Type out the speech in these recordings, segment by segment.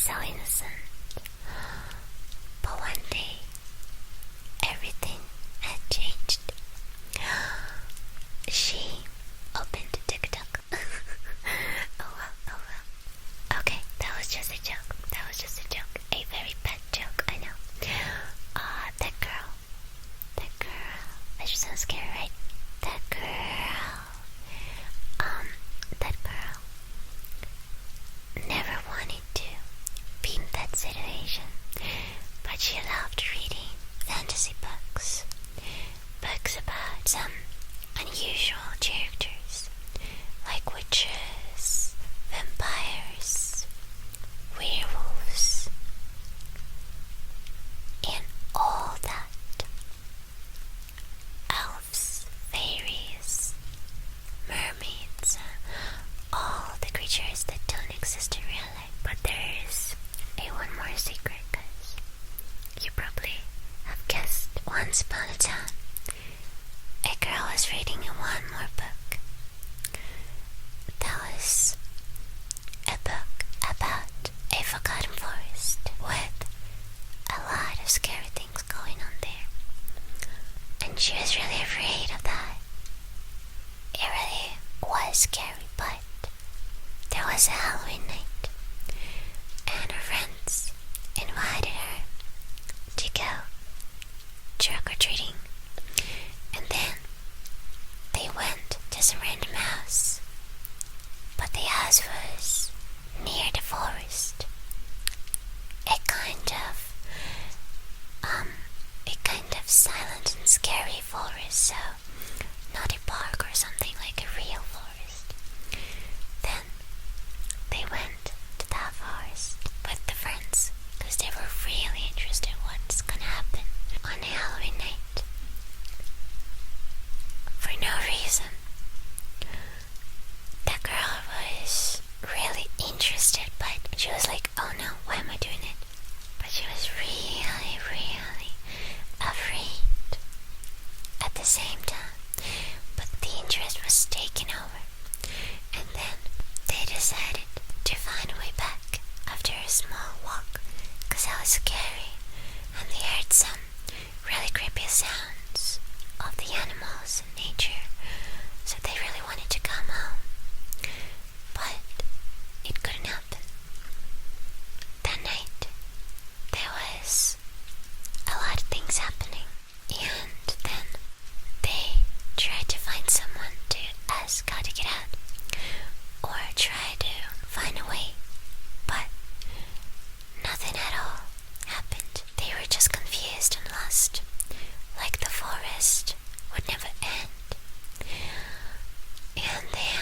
so innocent. But one day, everything had changed. She opened TikTok. Oh well. Okay, that was just a joke. A very bad joke, I know. That girl. That just sounds scary, right? That girl never wanted to be in that situation, but she loved reading fantasy books. Books about some unusual characters, like witches, vampires, werewolves, and all that. Elves, fairies, mermaids, all the creatures that don't exist in real life. But there is one more secret, guys. You probably have guessed. Once upon a time, a girl was reading one more book. That was a book about a forgotten forest with a lot of scary things going on there. And she was really afraid of that. It really was scary, but there was a Halloween night, and her friends invited her to go trick-or-treating. And then they went to some random house, but the house was near the forest. A kind of silent and scary forest, so not a park or something, like a real forest. Then they went to that forest with the friends, because they were really interested in what's gonna happen on a Halloween night. For no reason. That girl was really interested, but she was like, oh no, why am I doing it? But she was really, really afraid at the same time. But the interest was taken over. And then they decided to find a way back after a small walk, because that was scary. And they heard some really creepy sounds of the animals and nature. So they really wanted to come home. But it couldn't happen. That night, there was a lot of things happening. And then they tried to find someone to ask how to get out, or try to find a way. But nothing at all happened. They were just confused and lost, like the forest would never end. And then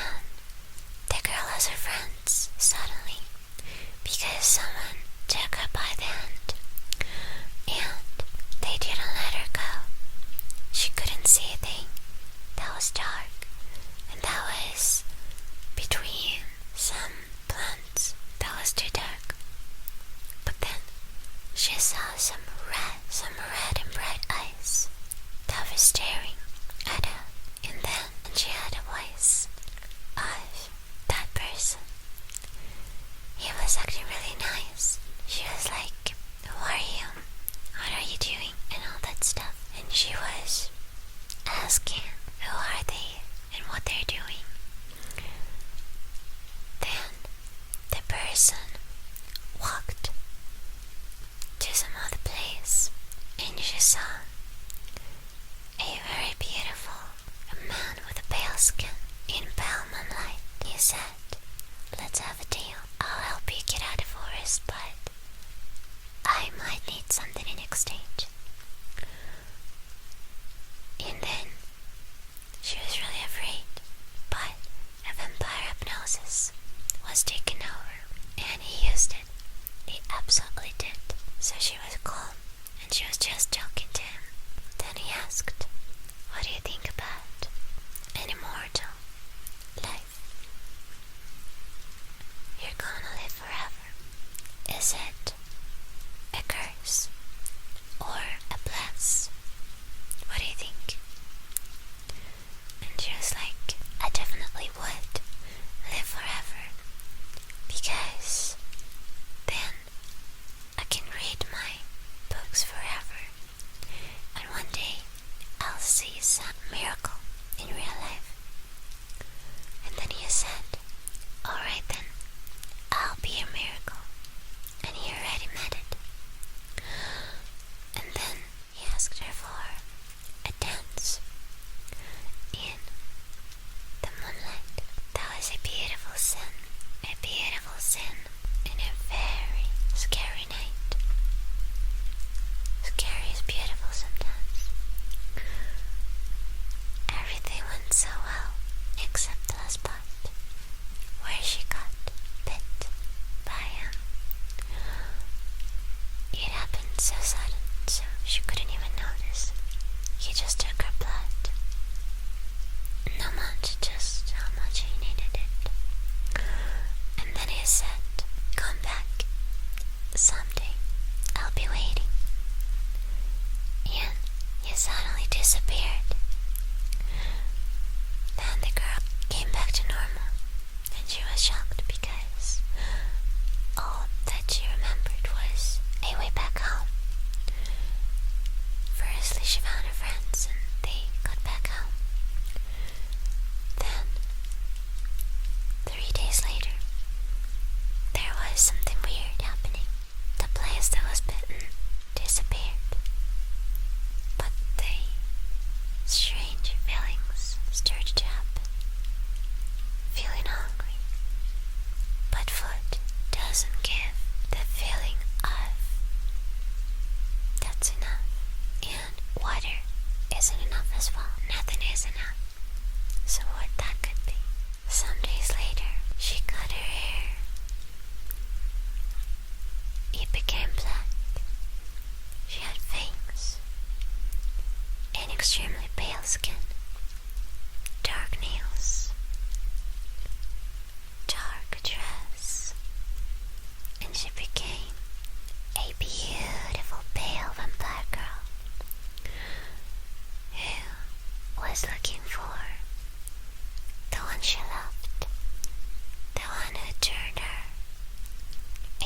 the girl lost her friends suddenly, because someone took her by the hand, and they didn't let her go. She couldn't see a thing. That was dark, and that was between some plants. That was too dark. But then she saw some red and bright eyes that were staring at her. And then she heard a voice of that person. He was acting really nice. She was like, who are you? What are you doing? And all that stuff. And she was asking who are they and what they're doing. Then the person walked to some other place, and she saw a very beautiful man with a pale skin in pale moonlight. He said, let's have a deal. I'll help you get out of the forest, but I might need something in exchange. And then she was really afraid, but a vampire hypnosis was taken over, and he used it. He absolutely did. So she was calm, and she was just talking to him. Then he asked, what do you think about an immortal life? You're gonna live forever. Is it a curse or a bless? What do you think? And she was like, I definitely would live forever, because then so sudden, so she couldn't even notice. He just took her blood. Not much, just how much he needed it. And then he said, "Come back. Someday. I'll be waiting." And he suddenly disappeared. Then the girl came back to normal, and she was shocked because all that she remembered was a way back home. Firstly, she found her friends and they got back home. Then, 3 days later, there was something weird happening. The place that was bitten disappeared. But the strange feelings started to happen. Feeling hungry. But food doesn't give the feeling of that's enough. And water isn't enough as well. Nothing is enough. So what that could be. Some days later, she cut her hair. It became black. She had fangs. And extremely pale skin. Dark nails. Dark dress. And she became a beautiful pale vampire girl who was looking for the one she loved, the one who turned her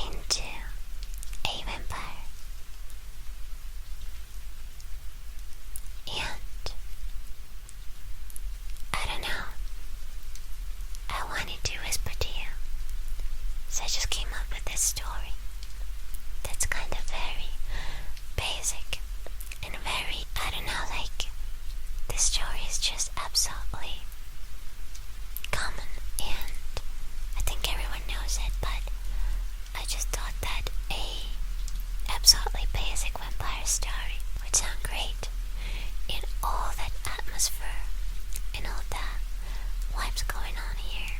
into a vampire. And I don't know, I wanted to whisper to you, so I just came up with this story that's kind of very basic and very, I don't know, like, this story is just absolutely common and I think everyone knows it, but I just thought that a absolutely basic vampire story would sound great in all that atmosphere and all that vibes going on here.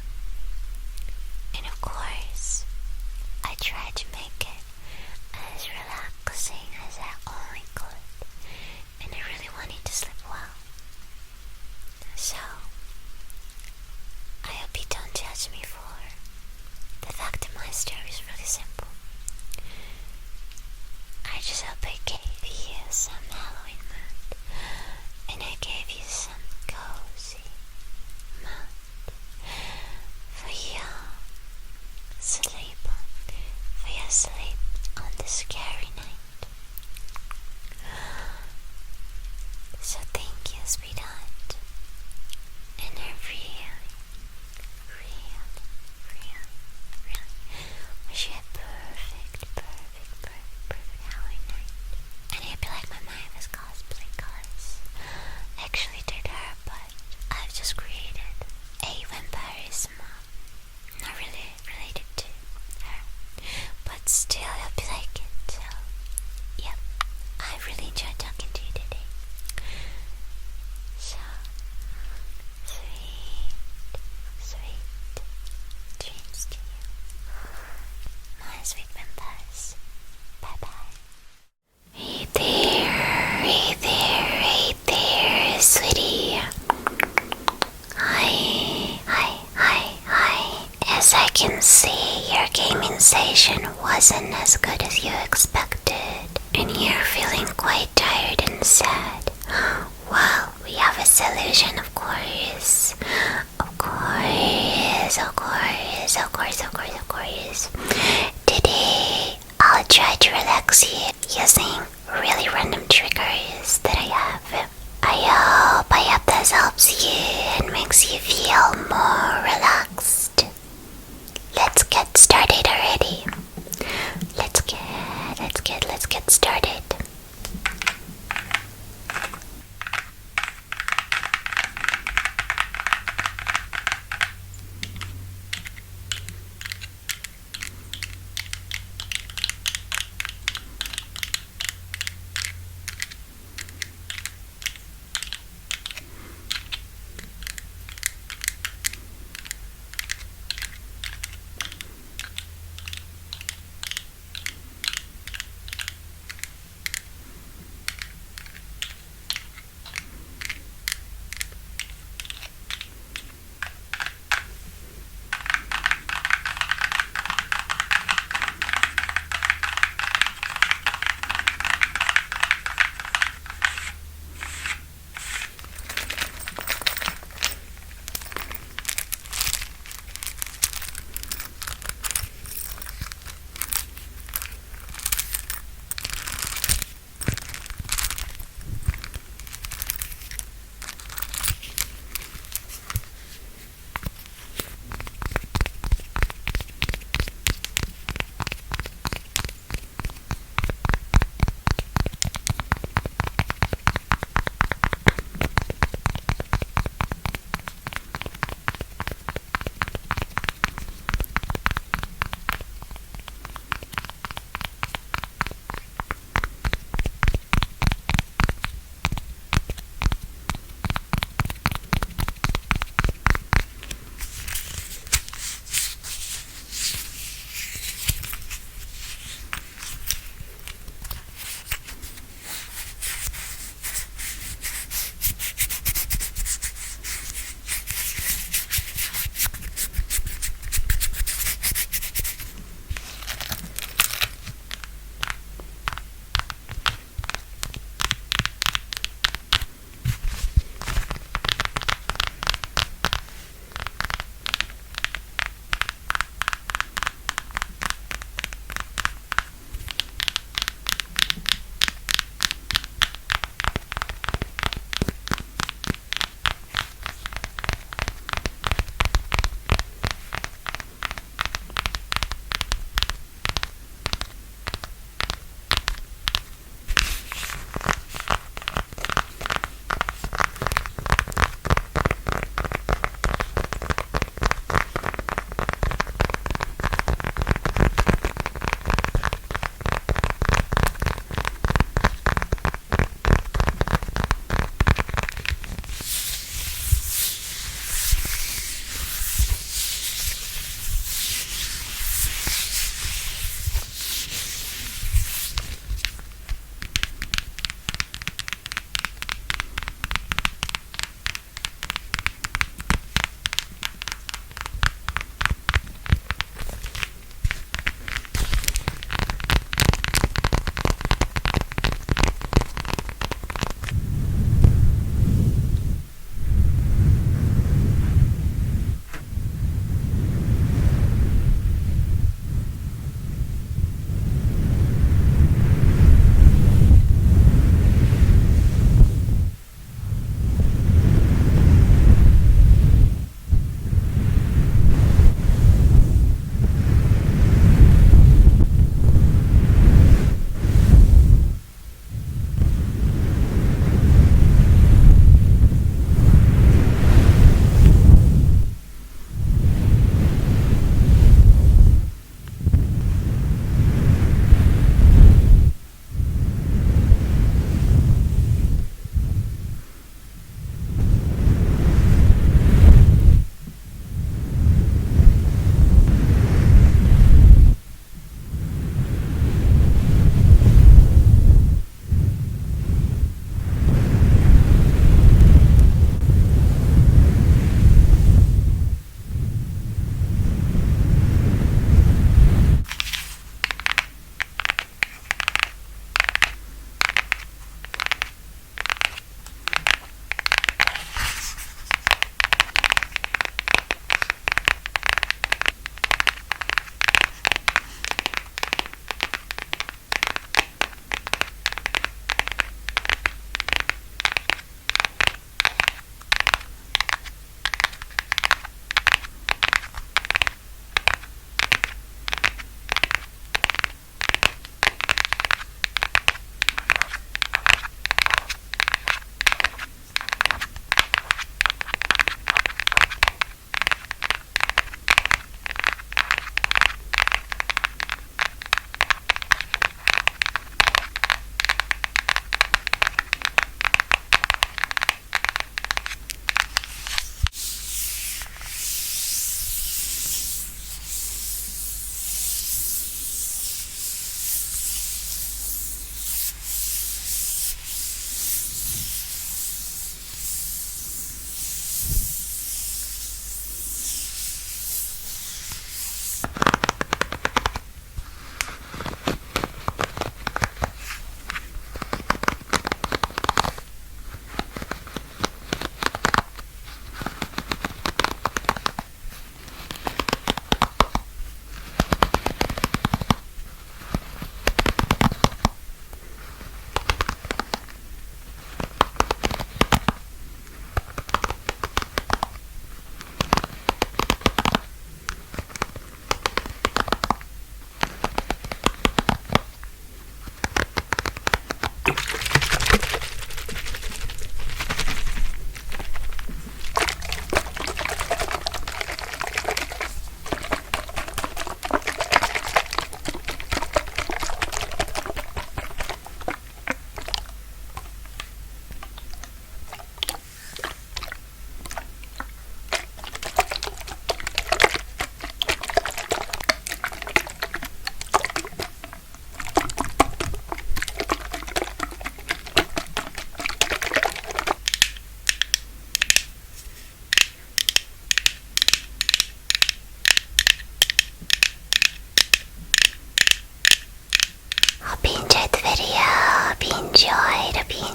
And of course, I tried to make it as relaxing as I only could, and I really wanted to sleep well. So, I hope you don't judge me for the fact that my story is really simple. I just hope I gave you some Halloween mood, and I gave you some cozy mood for your sleep, on this scary night. So thank you, sweetheart, and I really wish you a perfect Halloween night. And I hope you like my Mavis cosplay, cause I actually did her, but I've just created a vampirism, not really related to her, but still I hope you like it. So, yep, I really enjoyed talking to you today. So, sweet dreams to you, my sweet vampires. Bye bye. Hey there, sweetie. Hi. As I can see, your gaming session wasn't as good as you expected, and you're feeling quite tired and sad. Well, we have a solution, of course. Today, I'll try to relax you using really random triggers that I have. I hope this helps you and makes you feel more relaxed. Let's get started already. Let's get started.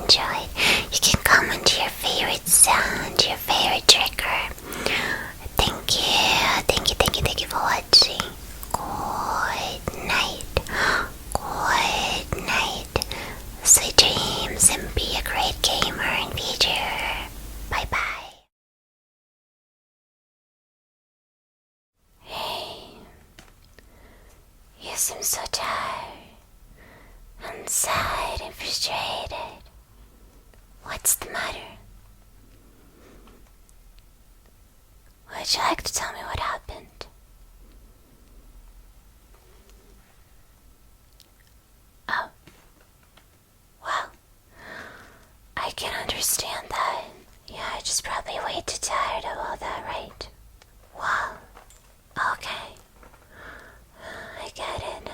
enjoyed. You can comment your favorite sound, your favorite trigger. Thank you for watching. Good night. Good night. Sweet dreams and be a great gamer in future. Bye bye. Hey, you seem so tired and sad and frustrated. What's the matter? Would you like to tell me what happened? Oh, well, I can understand that. Yeah, you're just probably way too tired of all that, right? Well, okay. I get it.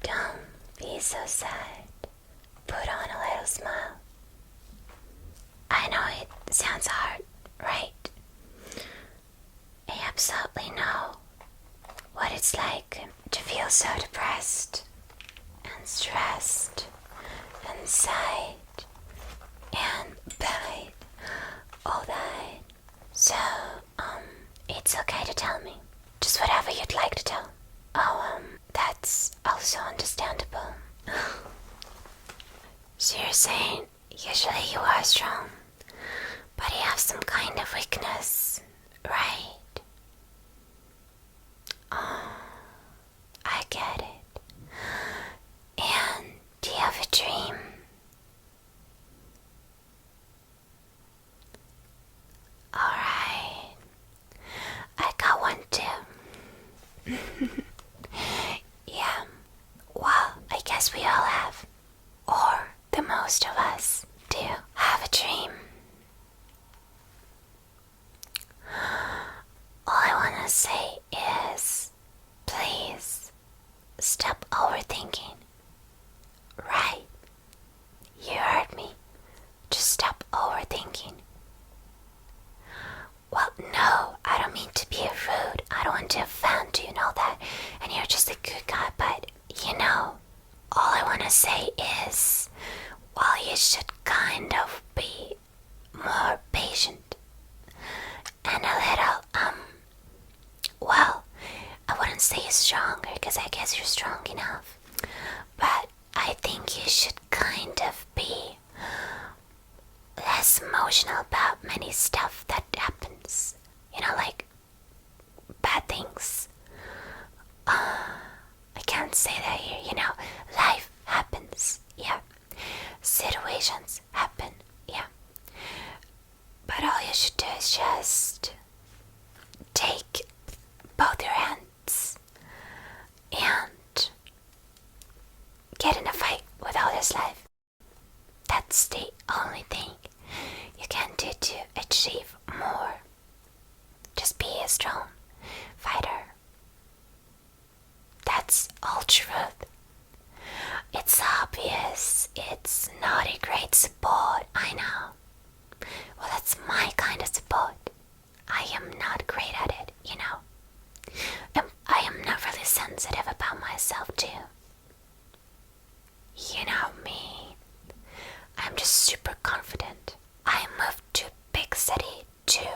Don't be so sad. Put on a little smile. I know it sounds hard, right? I absolutely know what it's like to feel so depressed and stressed and sad and bad, all that. So, it's okay to tell me. Just whatever you'd like to tell. Oh, that's also understandable. So you're saying usually you are strong, but you have some kind of weakness, right? Oh, I get it. And do you have a dream? Alright. I got one too. Yeah. Well, I guess we all have. Or the most of us do have a dream. All I want to say is, please stop overthinking. Right? You heard me. Just stop overthinking. Well, no, I don't mean to be rude. I don't want to offend you and all that. And you're just a good guy, but all I want to say is, well, you should kind of be more patient and a little, well, I wouldn't say stronger because I guess you're strong enough, but I think you should kind of be less emotional about many stuff that happens, like bad things. I can't say that here, life happens, yeah. Situations happen, yeah. But all you should do is just take both your hands and get in a fight with all this life. That's the only thing you can do to achieve more. Just be a strong fighter. That's all truth. It's obvious. It's not a great sport, I know. Well, that's my kind of sport. I am not great at it, I am not really sensitive about myself, too. You know me. I'm just super confident. I moved to a big city to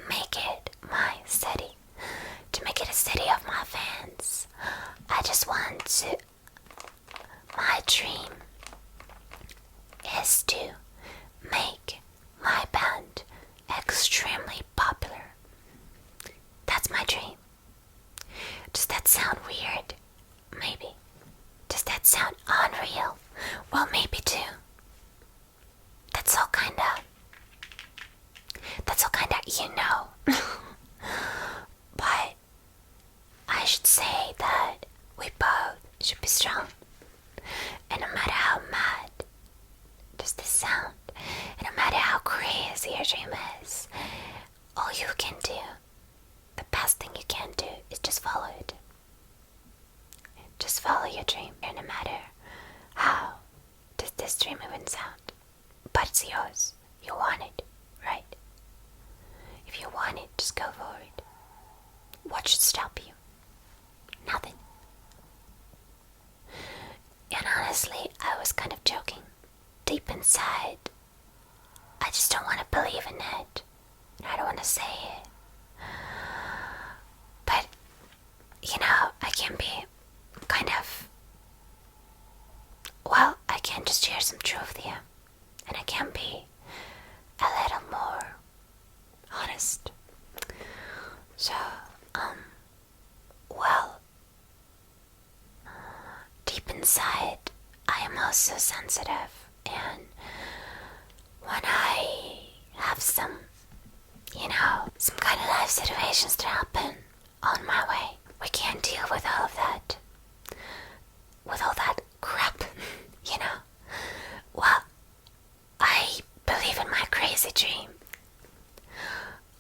make it my city. To make it a city of my fans. I just want to... My dream is to make my band extremely popular. That's my dream. Does that sound weird? Maybe. Does that sound unreal? Well, maybe too. That's all kinda, But I should say that we both should be strong. And no matter how mad does this sound, and no matter how crazy your dream is, all you can do, the best thing you can do, is just follow it. Just follow your dream, and no matter how does this dream even sound, but it's yours. You want it, right? If you want it, just go for it. What should stop you? Nothing. And honestly, I was kind of joking. Deep inside, I just don't want to believe in it. I don't want to say it. But, I can be kind of, well, I can just share some truth here. And I can be a little more honest. So, well, deep inside, I am also sensitive, and when I have some kind of life situations that happen on my way, we can't deal with all of that, with all that crap, Well, I believe in my crazy dream.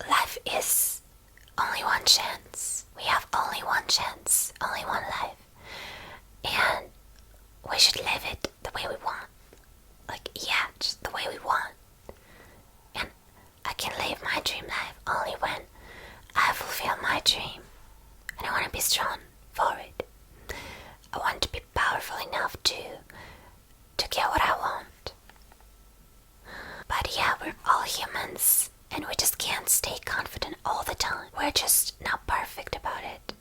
Life is only one chance. We have only one chance, only one life. And we should live it the way we want. Just the way we want. And I can live my dream life only when I fulfill my dream. And I want to be strong for it. I want to be powerful enough to get what I want. But yeah, we're all humans, and we just can't stay confident all the time. We're just not perfect about it.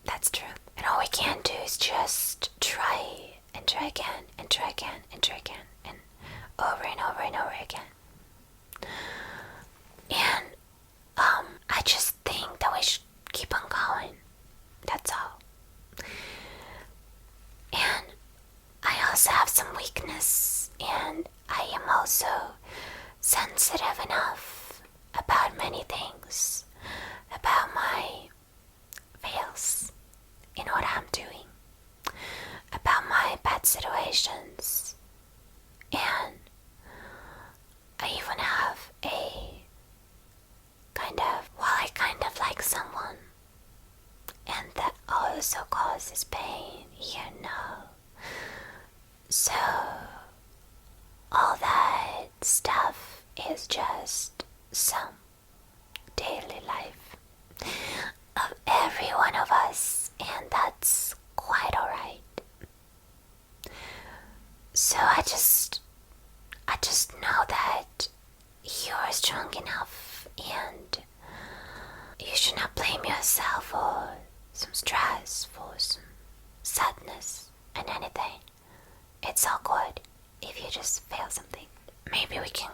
That's true. And all we can do is just try and try again and try again and try again and over and over and over again. And I just think that we should keep on going. That's all. And I also have some weakness, and I am also sensitive enough about many things, about my fails in what I'm doing, about my bad situations, and I even have I kind of like someone, and that also causes pain, So, all that stuff is just some daily life of every one of us, and that's quite alright. So I just know that you're strong enough, and you should not blame yourself for some stress, for some sadness, and anything. It's all good if you just fail something. Maybe we can